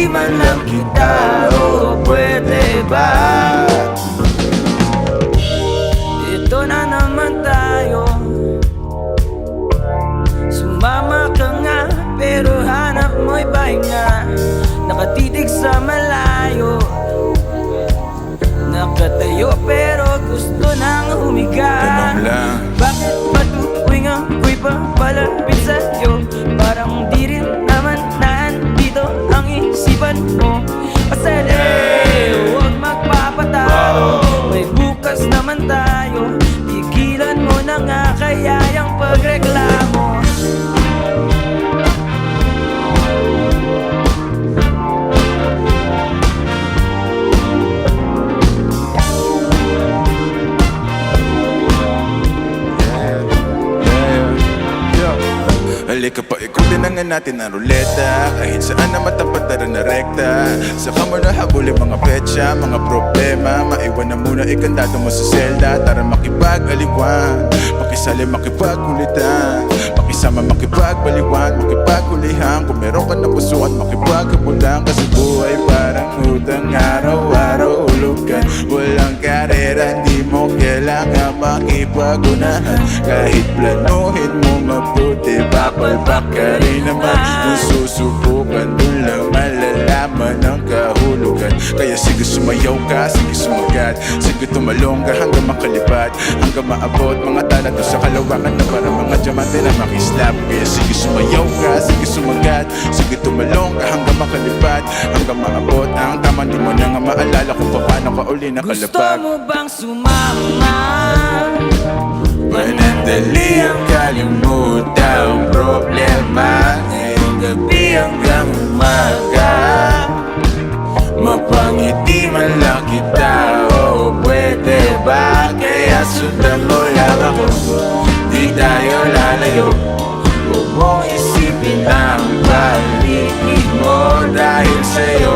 Mapangiti man lang kita, o pwede ba? Ito na naman tayo. Sumama ka nga, pero hanap mo'y pahinga. Nakatitig sa malayo, nakatayo pero gusto nang humiga. Tanong lang, bakit ba tuwing ako'y papalapit sa'yo, parang di rin naman nandito ang isipan mo? Pasali, huwag magpapatalo, may bukas naman tayo. Tigilan mo na nga kaya yung pagreklamo. halika pa, ikutin na nga natin ang ruleta. Kahit saan na matapat na rekta. Saka mo na habulin mga petsa, mga problema. Maiwan na muna ikandado mo sa selda. Tara makipag-aliwan, makisali makipag-kulitan, makisama makipag-baliwan, makipag-hulihan. Kung meron ka na pusuan makipag-kabulan. Kasi buhay parang utang, araw-araw hulugan. Walang karera, di mo kailangan makipag-unahan. Kahit planuhin mo mabuti, papalpak ka rin naman. Kung susubukan, dun lang malalaman ang kahulugan. Kaya sige sumayaw ka, sige sumagat, sige tumalong ka hanggang makalipad, hanggang maabot mga tala to sa kalawakan na para mga diamante na makislap. Kaya sige sumayaw ka, sige sumagat, sige tumalong ka hanggang makalipad, hanggang maabot ang tama. Di mo na nga maalala kung paano ka uli nakalapag. Gusto mo bang sumama? Panandali ang kalimutan ang problema. Ngayong gabi hanggang umaga, mapangiti man lang kita, o pwede ba? Kaya sundan mo lang ako, di tayo lalayo. Huwag mong isipin ang paligid mo, dahil sa'yo